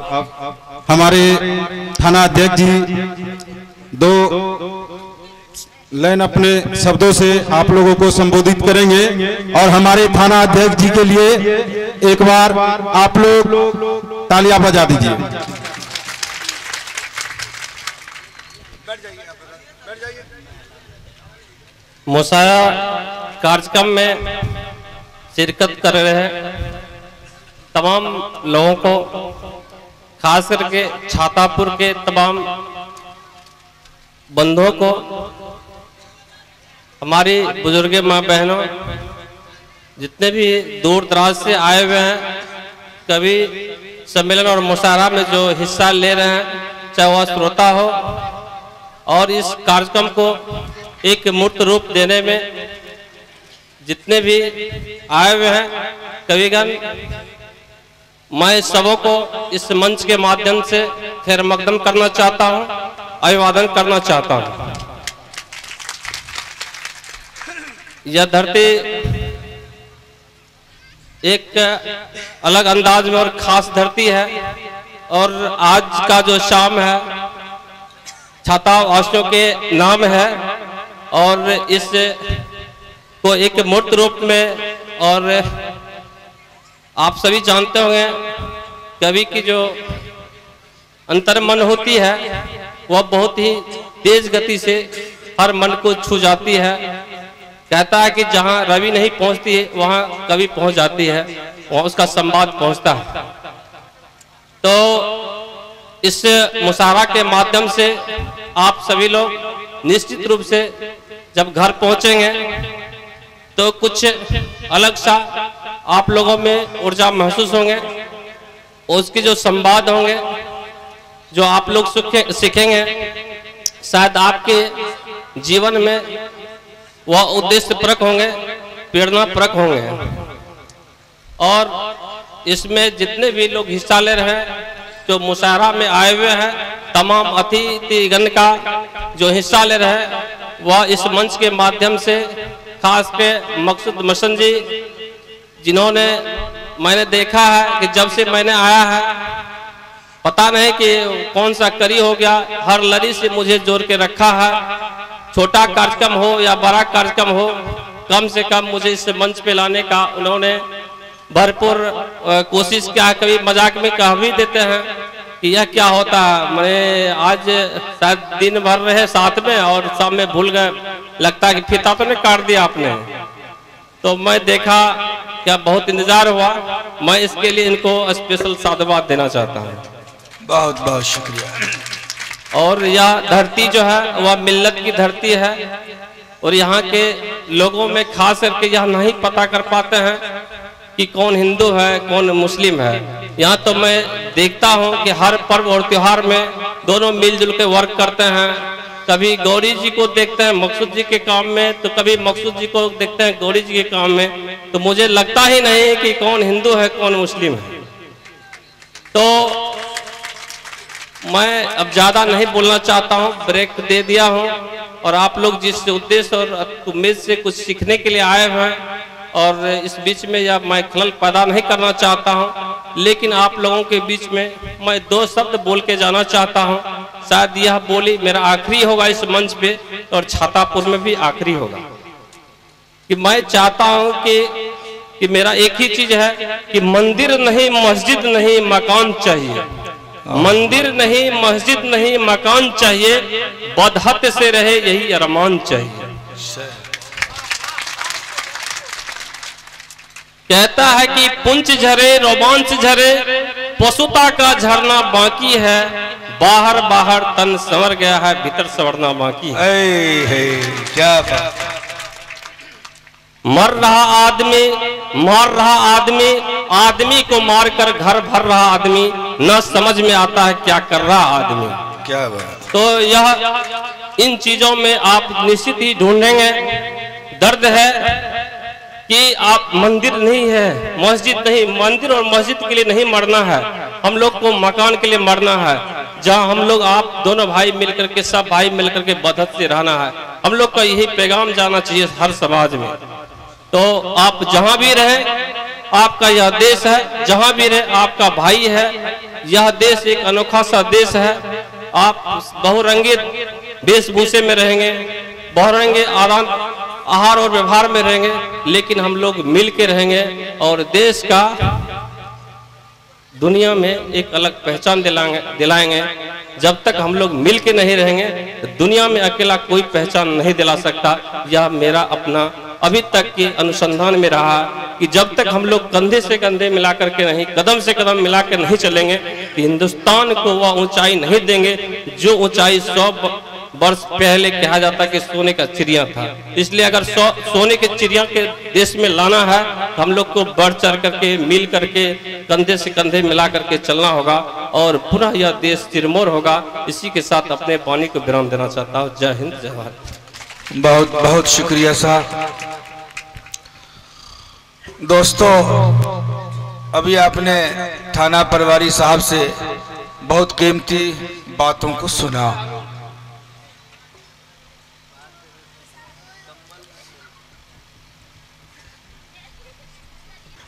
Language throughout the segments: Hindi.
अब हमारे थाना अध्यक्ष जी 2 लाइन अपने शब्दों से आप लोगों को संबोधित करेंगे और हमारे थाना अध्यक्ष जी के लिए एक बार आप लोग तालियां बजा दीजिए। मुशायरा कार्यक्रम में शिरकत कर रहे हैं तमाम लोगों को, खास करके छातापुर के तमाम बंधुओं को, हमारी बुजुर्ग माँ बहनों, जितने भी दूर दराज से आए हुए हैं, कभी सम्मेलन और मुशायरा में जो हिस्सा ले रहे हैं, चाहे वह श्रोता हो, और इस कार्यक्रम को एक मूर्त रूप देने में जितने भी आए हुए हैं कविगण, मैं सबों को इस मंच के माध्यम से खैर मकदम करना चाहता हूं, अभिवादन करना चाहता हूं। यह धरती एक अलग अंदाज में और खास धरती है, और आज का जो शाम है छात्रावासियों के नाम है, और इस को एक मूर्त रूप में, और आप सभी जानते होंगे कवि की जो अंतर्मन होती है वह बहुत ही तेज गति से हर मन को छू जाती है। कहता है कि जहां रवि नहीं पहुंचती है वहां कवि पहुंच जाती है, वहां उसका संवाद पहुंचता है। तो इस मुशायरा के माध्यम से आप सभी लोग निश्चित रूप से जब घर पहुंचेंगे तो कुछ अलग सा आप लोगों में ऊर्जा महसूस होंगे, उसके जो संवाद होंगे, जो आप लोग सीखेंगे, शायद आपके जीवन में वह उद्देश्य परक होंगे, प्रेरणा परक होंगे। और इसमें जितने भी लोग हिस्सा ले रहे हैं, जो मुशायरा में आए हुए हैं, तमाम अतिथिगण का जो हिस्सा ले रहे हैं, वह इस मंच के माध्यम से, खास के मकसूद मसन जी, जिन्होंने मैंने देखा है कि जब से मैंने आया है पता नहीं कि कौन सा करी हो गया, हर लड़ी से मुझे जोड़ के रखा है। छोटा कार्यक्रम हो या बड़ा कार्यक्रम हो, कम से कम मुझे इस मंच पे लाने का उन्होंने भरपूर कोशिश किया। कभी मजाक में कह भी देते हैं कि यह क्या होता है, मैं आज शायद दिन भर रहे साथ में और शाम में भूल गए, लगता है कि फीता तो नहीं काट दिया आपने। तो मैं देखा क्या बहुत इंतजार हुआ, मैं इसके लिए इनको स्पेशल साधुवाद देना चाहता हूँ। बहुत बहुत शुक्रिया। और यह धरती जो है वह मिल्लत की धरती है, और यहाँ के लोगों में खास करके यह नहीं पता कर पाते हैं कि कौन हिंदू है कौन मुस्लिम है। यहाँ तो मैं देखता हूँ कि हर पर्व और त्योहार में दोनों मिलजुल के वर्क करते हैं। कभी गौरी जी को देखते हैं मकसूद जी के काम में, तो कभी मकसूद जी को देखते हैं गौरी जी के काम में। तो मुझे लगता ही नहीं कि कौन हिंदू है कौन मुस्लिम है। तो मैं अब ज्यादा नहीं बोलना चाहता हूँ, ब्रेक दे दिया हूँ। और आप लोग जिस उद्देश्य और उम्मीद से कुछ सीखने के लिए आए हुए हैं, और इस बीच में या मैं खलल पैदा नहीं करना चाहता हूं, लेकिन आप लोगों के बीच में मैं 2 शब्द बोल के जाना चाहता हूं। शायद यह बोली मेरा आखिरी होगा इस मंच पे, और छातापुर में भी आखिरी होगा। कि मैं चाहता हूं कि मेरा एक ही चीज है कि मंदिर नहीं मस्जिद नहीं मकान चाहिए, मंदिर नहीं मस्जिद नहीं मकान चाहिए, बदहत से रहे यही अरमान चाहिए। कहता है कि पुंछ झरे रोमांच झरे, पशुता का झरना बाकी है, बाहर बाहर तन संवर गया है, भीतर संवरना बाकी है। क्या बात। मर रहा आदमी, मार रहा आदमी, आदमी को मारकर घर भर रहा आदमी, न समझ में आता है क्या कर रहा आदमी। क्या बात। तो यह इन चीजों में आप निश्चित ही ढूंढेंगे। दर्द है कि आप मंदिर नहीं है मस्जिद नहीं, मंदिर और मस्जिद के लिए नहीं मरना है, हम लोग को मकान के लिए मरना है, जहां हम लोग आप दोनों भाई मिलकर के, सब भाई मिलकर के बदहत से रहना है। हम लोग का यही पैगाम जाना चाहिए हर समाज में। तो आप जहां भी रहें आपका यह देश है, जहां भी रहे आपका भाई है। यह देश एक अनोखा सा देश है। आप बहुरंगी वेशभूषे में रहेंगे, बहुरंगे आहार और व्यवहार में रहेंगे, लेकिन हम लोग मिल के रहेंगे और देश का दुनिया में एक अलग पहचान दिलाएंगे। जब तक हम लोग मिल के नहीं रहेंगे, दुनिया में अकेला कोई पहचान नहीं दिला सकता। यह मेरा अपना अभी तक के अनुसंधान में रहा कि जब तक हम लोग कंधे से कंधे मिला करके नहीं, कदम से कदम मिला कर नहीं चलेंगे, कि हिंदुस्तान को वह ऊंचाई नहीं देंगे जो ऊंचाई 100 वर्ष पहले कहा जाता कि सोने का चिड़िया था। इसलिए अगर सोने के चिड़िया के देश में लाना है, हम लोग को बढ़ चढ़ करके मिल करके कंधे से कंधे मिला करके चलना होगा और पुनः यह देश सिरमौर होगा। इसी के साथ अपने वाणी को विराम देना चाहता हूँ। जय हिंद, जय भारत। बहुत बहुत शुक्रिया साहब। दोस्तों, अभी आपने थाना पटवारी साहब से बहुत कीमती बातों को सुना।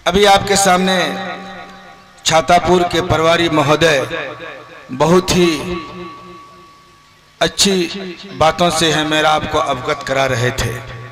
अभी आपके सामने छातापुर के पटवारी महोदय बहुत ही अच्छी बातों से हमें आपको अवगत करा रहे थे।